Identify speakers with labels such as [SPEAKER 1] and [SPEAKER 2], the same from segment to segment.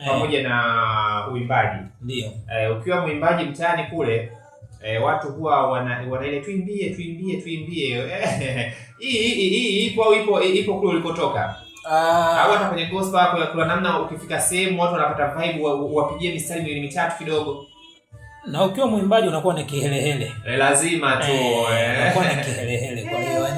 [SPEAKER 1] pamoja na uimbaji.
[SPEAKER 2] Ndio.
[SPEAKER 1] Ukiwa mwimbaji mtaani kule watu huwa wana ile tuimbie. Hii ipo kule ulikotoka. Au hata kwenye gospel kuna namna ukifika sehemu watu wanapata vibe wapigie mistari miwili mitatu kidogo.
[SPEAKER 2] Na ukiwa mwimbaji unakuwa na kihelehele.
[SPEAKER 1] Lazima tu
[SPEAKER 2] unakuwa na kihelehele. Kwa hiyo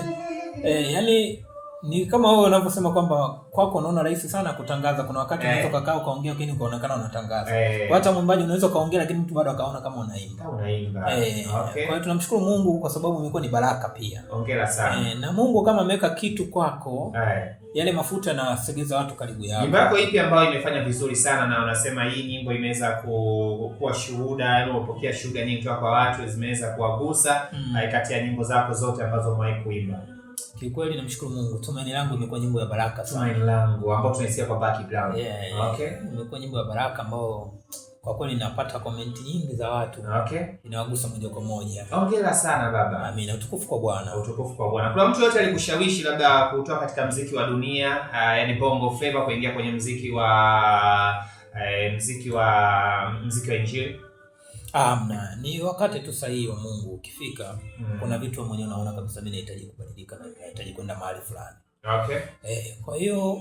[SPEAKER 2] yani ni kama wewe unavyosema kwamba kwako unaona rahisi sana kutangaza. Kuna wakati unaweza kukaa ukaongea lakini ukaonekana unatangaza. Hata mwimbaji unaweza kaongea lakini mtu bado akaona kama unaimba.
[SPEAKER 1] Okay.
[SPEAKER 2] Kwa hiyo tunamshukuru Mungu kwa sababu imekuwa ni baraka pia.
[SPEAKER 1] Hongera sana.
[SPEAKER 2] Na Mungu kama ameweka kitu kwako, yale mafuta yanasogeza watu karibu yako.
[SPEAKER 1] Nyimbo yako ipi ambayo imefanya vizuri sana na unasema hii nyimbo imeweza kuwa shuhuda, yaani unapokea shuhuda nyingi kutoka kwa watu zimeweza kuwagusa kati ya nyimbo zako zote ambazo umewahi kuimba?
[SPEAKER 2] Kikweli namshukuru Mungu. Tumaini langu imekuwa nyimbo ya baraka sana.
[SPEAKER 1] Tumaini langu ambao tunaisikia kwa background.
[SPEAKER 2] Okay. Imekuwa nyimbo ya baraka ambao kwa kweli napata comment nyingi za watu.
[SPEAKER 1] Okay.
[SPEAKER 2] Inawagusa moja kwa moja.
[SPEAKER 1] Hongera sana baba.
[SPEAKER 2] Amina. Utukufu kwa Bwana.
[SPEAKER 1] Utukufu kwa Bwana. Kuna mtu yote alikushawishi labda kutoka katika muziki wa dunia, yani bongo flavor kuingia kwenye muziki wa Injili?
[SPEAKER 2] Amna, ni wakati tu sahihi wa Mungu ukifika. Kuna vitu mwenyewe unaona kabisa mimi nahitaji kubadilika na nahitaji kwenda mahali fulani.
[SPEAKER 1] Okay.
[SPEAKER 2] Kwa hiyo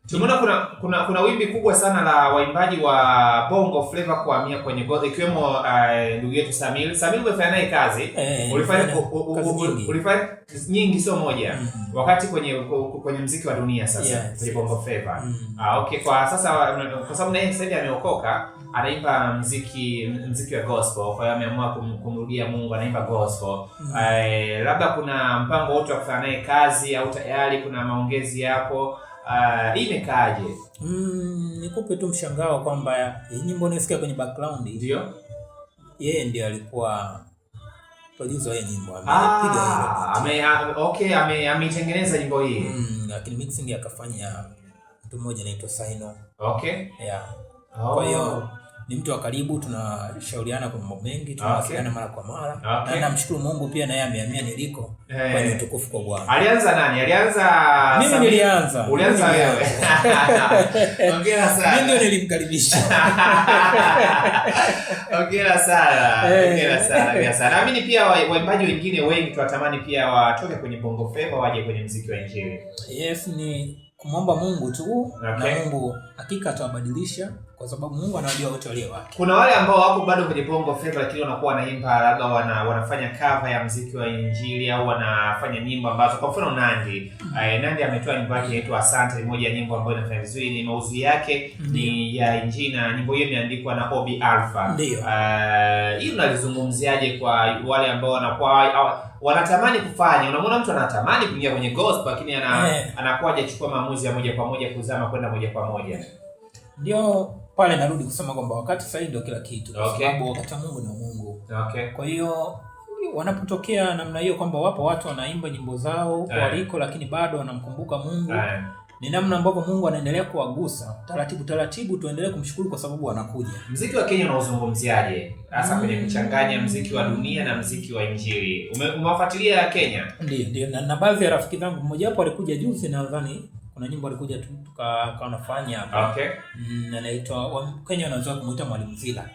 [SPEAKER 1] tumeona kuna wimbi kubwa sana la waimbaji wa bongo flavor kuhamia kwenye gospel, ikiwemo ndugu yetu Samil. Samil umefanya naye kazi. Ulifanya nyingi sio moja. Wakati kwenye muziki wa dunia sasa, kwenye bongo flavor. Okay, kwa sasa kwa sababu naye sasa hivi ameokoka, anaimba muziki wa gospel. Kwa hiyo ameamua kumrudia Mungu, anaimba gospel. Labda kuna mpango wote wa kufanya naye kazi au tayari kuna maongezi hapo? Hii imekaaje?
[SPEAKER 2] Nikupe tu mshangao kwamba hii nyimbo unasikia kwenye background.
[SPEAKER 1] Ndio.
[SPEAKER 2] Yeye ndiye alikuwa producer wa nyimbo. Amepiga
[SPEAKER 1] ile. Ameitengeneza nyimbo hii.
[SPEAKER 2] Lakini mixing akafanya mtu mmoja anaitwa Saino.
[SPEAKER 1] Okay.
[SPEAKER 2] Yeah. Kwa hiyo ni mtu wa karibu, tunashauriana kwa mambo mengi, tunawasiliana mara kwa mara. Na namshukuru Mungu pia naye amehamia niliko. Kwa hiyo utukufu kwa Bwana.
[SPEAKER 1] Alianza nani?
[SPEAKER 2] Mimi nilianza.
[SPEAKER 1] Ulianza wewe. Hongera sana.
[SPEAKER 2] Mimi ndio nilimkaribisha.
[SPEAKER 1] Hongera sana. Naamini pia waimbaji wengine wengi tunatamani pia watoke kwenye bongo flavor waje kwenye muziki wa Injili.
[SPEAKER 2] Yes, ni kumomba Mungu tu. Na Mungu hakika atawabadilisha kwa sababu Mungu anajua wote walio wake.
[SPEAKER 1] Kuna wale ambao wako bado kwenye bongo flavor lakini wanakuwa wanaimba labda wanafanya cover ya muziki wa Injili au wanafanya nyimbo ambazo kwa mfano Nandi. Nandi ametoa nyimbo yake inaitwa Asante, moja ya nyimbo ambayo inafanya vizuri, ni maudhui yake ni ya Injili na nyimbo hiyo imeandikwa na Obi Alpha. Hii unalizungumziaje kwa wale ambao wanakuwa wanatamani kufanya? Unamwona mtu anatamani kuingia kwenye gospel lakini anakuwa hajachukua maamuzi ya moja kwa moja kuzama kwenda moja kwa moja.
[SPEAKER 2] Ndio pale narudi kusema kwamba wakati sahihi ndio kila kitu. Kwa sababu wakati Mungu ni Mungu. Kwa hiyo wanapotokea namna hiyo kwamba wapo watu wanaimba nyimbo zao kwa waliko lakini bado wanamkumbuka Mungu. Ni namna ambavyo Mungu anaendelea kuwagusa. Taratibu tuendelee kumshukuru kwa sababu anakuja.
[SPEAKER 1] Muziki wa Kenya unauzungumziaje? Hasa kwenye kuchanganya muziki wa dunia na muziki wa Injili. Umewafuatilia Kenya?
[SPEAKER 2] Ndio. Na baadhi ya rafiki zangu mmoja wapo alikuja juzi na nadhani kuna nyimbo alikuja tukanafanya hapa.
[SPEAKER 1] Okay.
[SPEAKER 2] Anaitwa Kenya wanaanza kumuita Mwalimu Vila.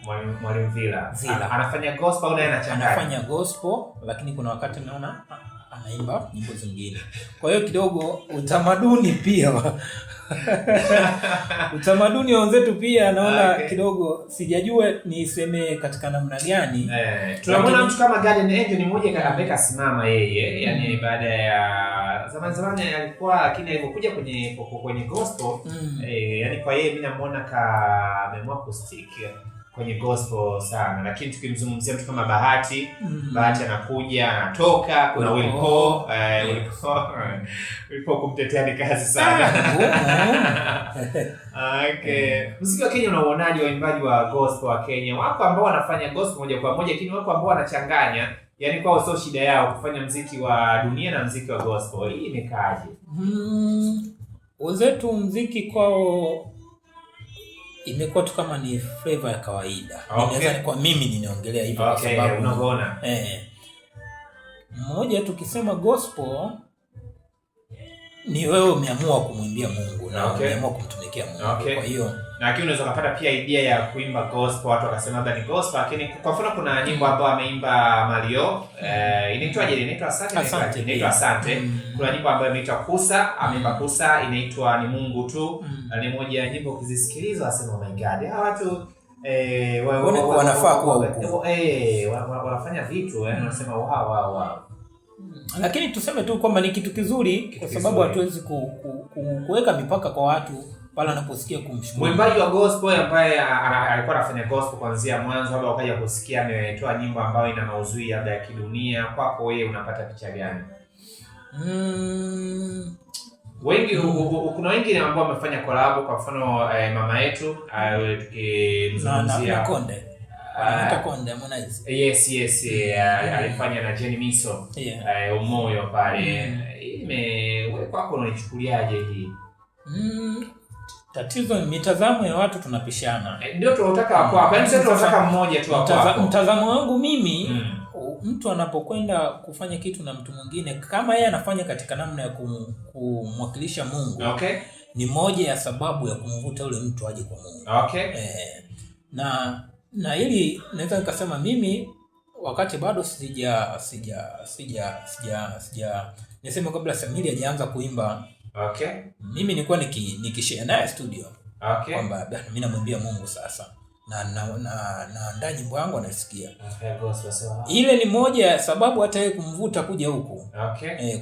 [SPEAKER 1] Mwalimu Vila. Anafanya gospel au naye anachanganya?
[SPEAKER 2] Anafanya gospel lakini kuna wakati naona anaimba nyimbo zingine. Kwa hiyo kidogo utamaduni pia utamaduni wa wenzetu pia naona kidogo sijajua niseme katika namna gani.
[SPEAKER 1] Tunamwona mtu kama Garden Angel ni mmoja ameweka simama yeye, yani baada ya zamani alikuwa lakini alipokuja kwenye gospel yani kwa yeye mimi namuona ameamua kustick kwenye gospel sana, lakini tukimzungumzia mtu kama Bahati anakuja anatoka, kuna Wilpo kumtetea ni kazi sana. Okay. Muziki wa Kenya unaonaje waimbaji wa gospel wa Kenya? Wako ambao wanafanya gospel moja kwa moja lakini wako ambao wanachanganya, yani kwao sio shida yao kufanya muziki wa dunia na muziki wa gospel. Hii imekaaje?
[SPEAKER 2] Wenzetu muziki kwao imekuwa tu kama ni flavor ya kawaida. Ninaweza kwa mimi ninaongelea hivyo kwa sababu
[SPEAKER 1] unaona.
[SPEAKER 2] Mmoja tukisema gospel ni wewe umeamua kumwimbia Mungu na umeamua kumtumikia Mungu. Kwa hiyo
[SPEAKER 1] na lakini unaweza kupata pia idea ya kuimba gospel, watu wakasema labda ni gospel, lakini kwa mfano kuna nyimbo ambayo ameimba Mario, inaitwaje? Inaitwa Asante. Inaitwa Asante. Kuna nyimbo ambayo inaitwa Kusa, ameimba Kusa, inaitwa Ni Mungu Tu. Ni moja ya nyimbo ukizisikiliza wasema oh my god, hawa watu
[SPEAKER 2] wanafaa kuwa huko.
[SPEAKER 1] Wanafanya vitu wanasema wow.
[SPEAKER 2] Lakini tuseme tu kwamba ni kitu kizuri kwa sababu hatuwezi kuweka mipaka kwa watu pale anaposikia kumshukuru.
[SPEAKER 1] Mwimbaji wa gospel ambaye alikuwa anafanya gospel kuanzia mwanzo hadi wakaja kusikia ametoa nyimbo ambayo ina maudhui labda ya kidunia, kwako wewe unapata picha gani? Wengi kuna wengi ambao wamefanya collab, kwa mfano mama yetu tukimzungumzia
[SPEAKER 2] Konde. Hata Konde Harmonize.
[SPEAKER 1] Yes, alifanya na Jenny Miso. Umoyo pale. Wewe kwako unaichukuliaje hii?
[SPEAKER 2] Tatizo ni mitazamo ya watu tunapishana.
[SPEAKER 1] Ndio tunataka kwako. Yaani sasa tunataka mmoja tu kwako.
[SPEAKER 2] Mtazamo wangu mimi, mtu anapokwenda kufanya kitu na mtu mwingine kama yeye anafanya katika namna ya kumwakilisha Mungu. Ni moja ya sababu ya kumvuta yule mtu aje kwa Mungu. Na hili naweza nikasema mimi wakati bado sija nisema kabla Samili hajaanza kuimba. Mimi nilikuwa nikishare naye studio. Kwamba mimi namwimbia Mungu sasa. Na nyimbo yangu anasikia. Ile ni moja ya sababu hata yeye kumvuta kuja huku.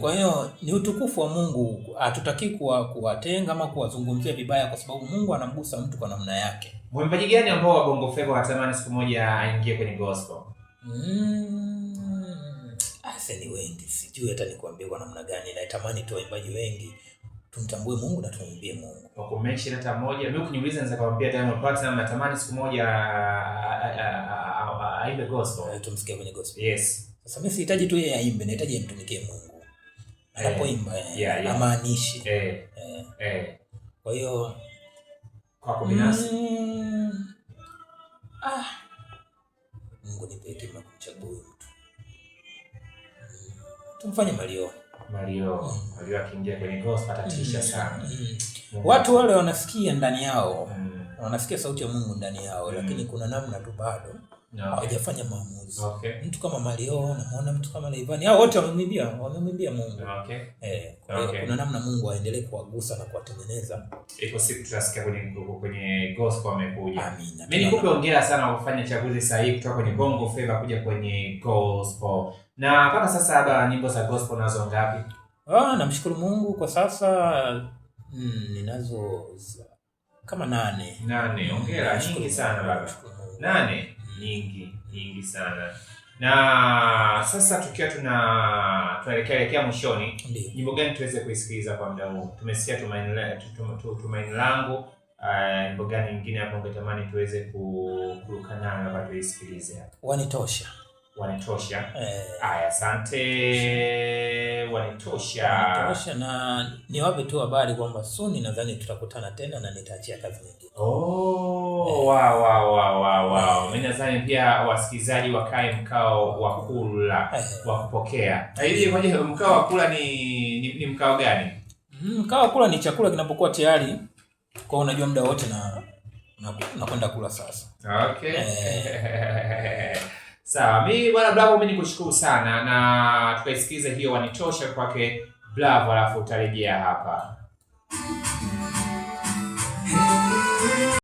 [SPEAKER 2] Kwa hiyo ni utukufu wa Mungu. Hatutaki kuwatenga ama kuwazungumzia vibaya kwa sababu Mungu anamgusa mtu kwa namna yake.
[SPEAKER 1] Mwimbaji gani ambao wa Bongo Flava wanatamani siku moja aingie kwenye gospel?
[SPEAKER 2] Ni wengi. Sijui hata nikwambie kwa namna gani. Natamani tu waimbaji wengi tumtambue Mungu na tumwimbie Mungu.
[SPEAKER 1] Kwa kumention hata moja, mimi ukiniuliza naweza kumwambia Diamond Platnumz natamani siku moja aimbe gospel.
[SPEAKER 2] Tumsikie kwenye gospel.
[SPEAKER 1] Yes.
[SPEAKER 2] Sasa mimi sihitaji tu yeye aimbe, nahitaji amtumikie Mungu. Anapoimba amaanishi. Kwa hiyo
[SPEAKER 1] kwa binafsi
[SPEAKER 2] Mungu nipe hekima kumchagua mtu. Tumfanye Mario
[SPEAKER 1] akiingia kwenye gospel atatisha sana.
[SPEAKER 2] Watu wale wanasikia ndani yao. Wanasikia sauti ya Mungu ndani yao, lakini kuna namna tu bado hawajafanya maamuzi. Mtu kama Mario, namuona mtu kama Rayvanny, hao wote wamemwimbia Mungu. Kuna namna Mungu aendelee kuwagusa na kuwatengeneza.
[SPEAKER 1] Iko siku tutasikia kwenye gospel amekuja.
[SPEAKER 2] Amina.
[SPEAKER 1] Mimi nikupe hongera sana kwa kufanya chaguzi sahihi kutoka kwenye Bongo Flava kuja kwenye gospel. Na mpaka sasa haba nyimbo za gospel nazo ngapi?
[SPEAKER 2] Namshukuru Mungu kwa sasa ninazo kama 8.
[SPEAKER 1] Hongera, nyingi sana baba. 8 nyingi sana. Na sasa tukiwa tunaelekea mwishoni, nyimbo gani tuweze kuisikiliza kwa muda huu? Tumesikia Tumaini Langu, nyimbo gani nyingine hapo ungetamani tuweze kuruka nayo hapa tuisikilize?
[SPEAKER 2] Wanitosha.
[SPEAKER 1] Asante. Wanitosha.
[SPEAKER 2] Na niwape tu habari kwamba soon nadhani tutakutana tena na nitaachia kazi nyingine.
[SPEAKER 1] Wow. Mimi nadhani pia wasikilizaji wakae mkao wa kula wa kupokea. Hivi ngoje, mkao wa kula ni mkao gani?
[SPEAKER 2] Mkao wa kula ni chakula kinapokuwa tayari. Kwa unajua muda wote na kwenda kula sasa.
[SPEAKER 1] Sawa, mimi bwana Bravo, mimi nikushukuru sana na tukaisikiliza hiyo Wanitosha kwake Bravo, alafu utarejea hapa.